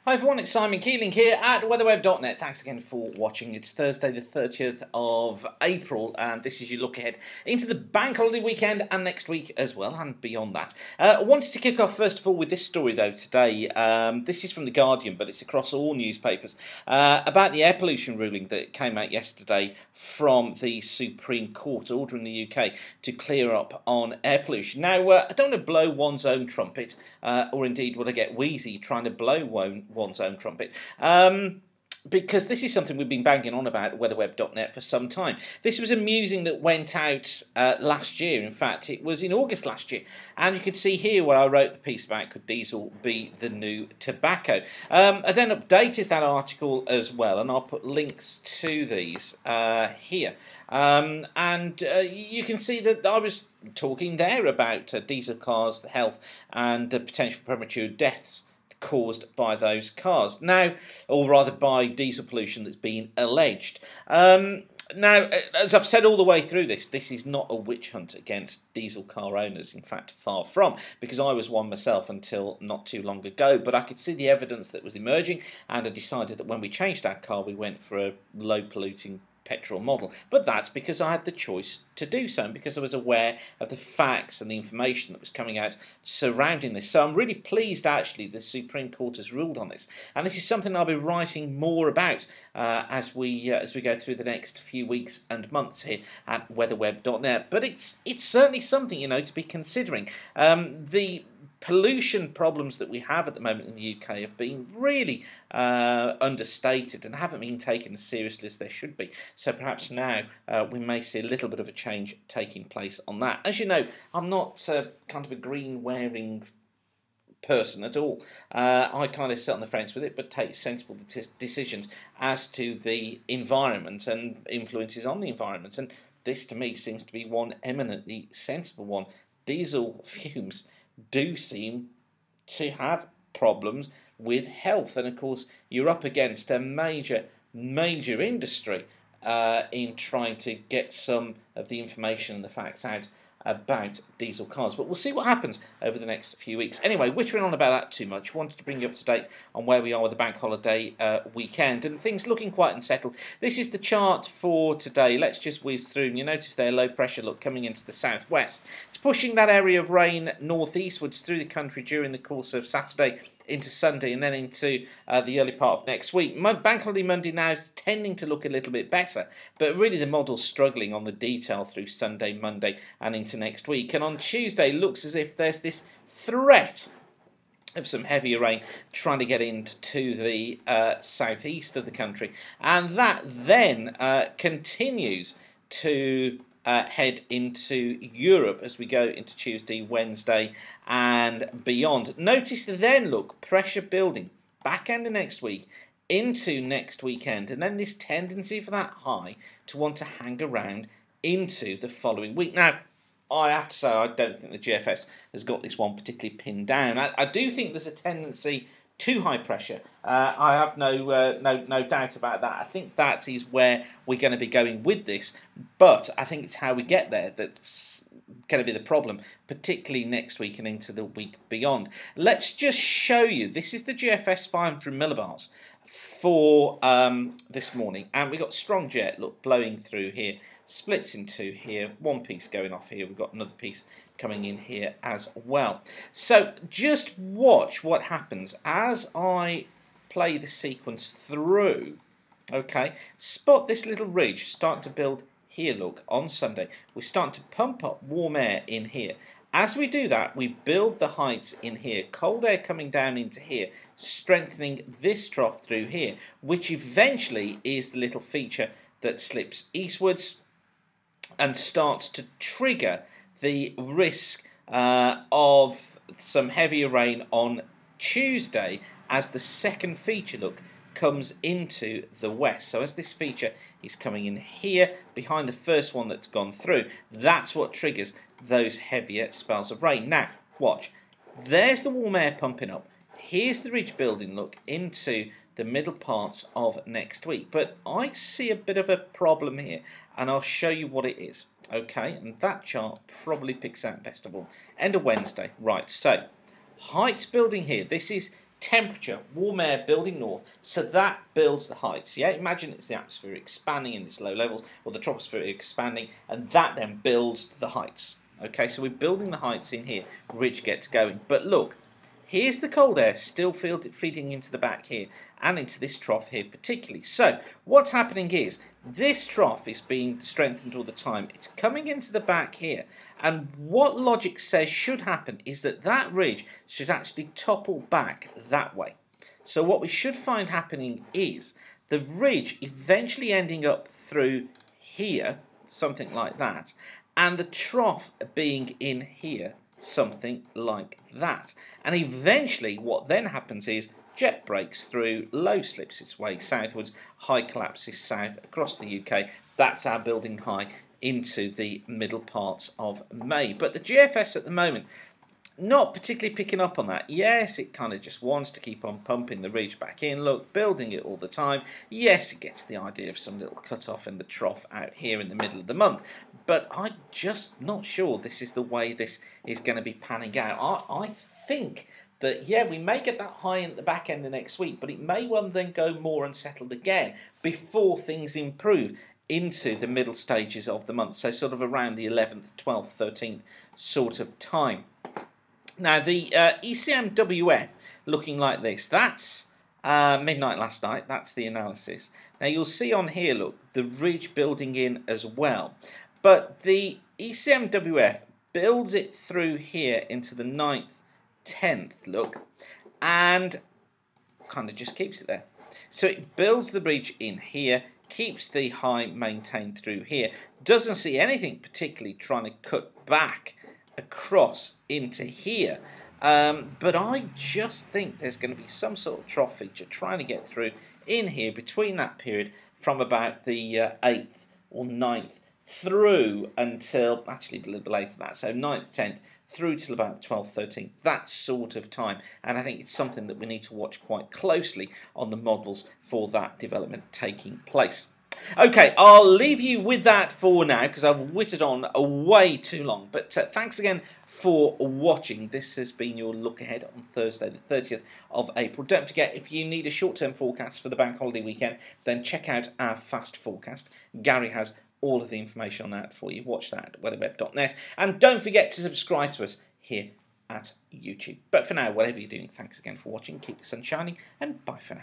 Hi everyone, it's Simon Keeling here at weatherweb.net. Thanks again for watching. It's Thursday the 30th of April and this is your look ahead into the bank holiday weekend and next week as well and beyond that. I wanted to kick off first of all with this story though today. This is from The Guardian but it's across all newspapers about the air pollution ruling that came out yesterday from the Supreme Court ordering the UK to clear up on air pollution. Now I don't want to blow one's own trumpet or indeed would I get wheezy trying to blow one's own trumpet. Because this is something we've been banging on about at weatherweb.net for some time. This was a musing that went out last year. In fact, it was in August last year. And you can see here where I wrote the piece about could diesel be the new tobacco. I then updated that article as well, and I'll put links to these here. You can see that I was talking there about diesel cars, the health, and the potential for premature deaths caused by those cars now, or rather by diesel pollution that's been alleged. Now, as I've said all the way through this is not a witch hunt against diesel car owners. In fact, far from, because I was one myself until not too long ago. But I could see the evidence that was emerging, and I decided that when we changed our car, we went for a low-polluting petrol model. But that's because I had the choice to do so, and because I was aware of the facts and the information that was coming out surrounding this. So I'm really pleased actually the Supreme Court has ruled on this, and this is something I'll be writing more about as we go through the next few weeks and months here at weatherweb.net. But it's certainly something, you know, to be considering. The pollution problems that we have at the moment in the UK have been really understated and haven't been taken as seriously as they should be. So perhaps now we may see a little bit of a change taking place on that. As you know, I'm not kind of a green-wearing person at all. I kind of sit on the fence with it, but take sensible decisions as to the environment and influences on the environment. And this, to me, seems to be one eminently sensible one. Diesel fumes do seem to have problems with health, and of course you're up against a major industry in trying to get some of the information and the facts out about diesel cars. But we'll see what happens over the next few weeks. Anyway, whittering on about that too much, wanted to bring you up to date on where we are with the bank holiday weekend, and things looking quite unsettled. This is the chart for today. Let's just whiz through, and you notice there low pressure look coming into the southwest. It's pushing that area of rain northeastwards through the country during the course of Saturday into Sunday and then into the early part of next week. Bank holiday Monday now is tending to look a little bit better, but really the model's struggling on the detail through Sunday, Monday and into next week. And on Tuesday looks as if there's this threat of some heavier rain trying to get into the southeast of the country, and that then continues to head into Europe as we go into Tuesday, Wednesday and beyond. Notice then, look, pressure building back end of next week into next weekend, and then this tendency for that high to want to hang around into the following week. Now, I have to say I don't think the GFS has got this one particularly pinned down. I do think there's a tendency to high pressure. I have no doubt about that. I think that is where we're going to be going with this, but I think it's how we get there that's going to be the problem, particularly next week and into the week beyond. Let's just show you. This is the GFS 500 millibars for this morning, and we've got strong jet, look, blowing through here, splits in two here, one piece going off here, we've got another piece coming in here as well. So just watch what happens as I play the sequence through. Okay, spot this little ridge starting to build here, look, on Sunday. We're starting to pump up warm air in here. As we do that, we build the heights in here, cold air coming down into here, strengthening this trough through here, which eventually is the little feature that slips eastwards and starts to trigger the risk of some heavier rain on Tuesday as the second feature, look, comes into the west. So as this feature is coming in here behind the first one that's gone through, that's what triggers those heavier spells of rain. Now, watch. There's the warm air pumping up. Here's the ridge building, look, into the middle parts of next week. But I see a bit of a problem here, and I'll show you what it is. Okay, and that chart probably picks out best of all. End of Wednesday. Right, so heights building here. This is temperature, warm air building north, so that builds the heights. Yeah, imagine it's the atmosphere expanding in its low levels, or the troposphere expanding, and that then builds the heights. Okay, so we're building the heights in here, ridge gets going. But look, here's the cold air still feeding into the back here, and into this trough here particularly. So what's happening is, this trough is being strengthened all the time. It's coming into the back here. And what logic says should happen is that that ridge should actually topple back that way. So what we should find happening is the ridge eventually ending up through here, something like that, and the trough being in here, something like that. And eventually what then happens is jet breaks through, low slips its way southwards, high collapses south across the UK. That's our building high into the middle parts of May. But the GFS at the moment, not particularly picking up on that. Yes, it kind of just wants to keep on pumping the ridge back in. Look, building it all the time. Yes, it gets the idea of some little cut-off in the trough out here in the middle of the month. But I'm just not sure this is the way this is going to be panning out. I think that, yeah, we may get that high in the back end of next week, but it may well then go more unsettled again before things improve into the middle stages of the month. So sort of around the 11th, 12th, 13th sort of time. Now, the ECMWF looking like this. That's midnight last night. That's the analysis. Now, you'll see on here, look, the ridge building in as well. But the ECMWF builds it through here into the 9th, 10th, look, and kind of just keeps it there. So it builds the ridge in here, keeps the high maintained through here, doesn't see anything particularly trying to cut back across into here. But I just think there's going to be some sort of trough feature trying to get through in here between that period from about the 8th or 9th through until, actually a little bit later than that, so 9th, 10th, through till about the 12th, 13th, that sort of time. And I think it's something that we need to watch quite closely on the models for that development taking place. Okay, I'll leave you with that for now because I've whittled on way too long. But thanks again for watching. This has been your look ahead on Thursday the 30th of April. Don't forget, if you need a short-term forecast for the bank holiday weekend, then check out our fast forecast. Gary has all of the information on that for you. Watch that at weatherweb.net. And don't forget to subscribe to us here at YouTube. But for now, whatever you're doing, thanks again for watching. Keep the sun shining, and bye for now.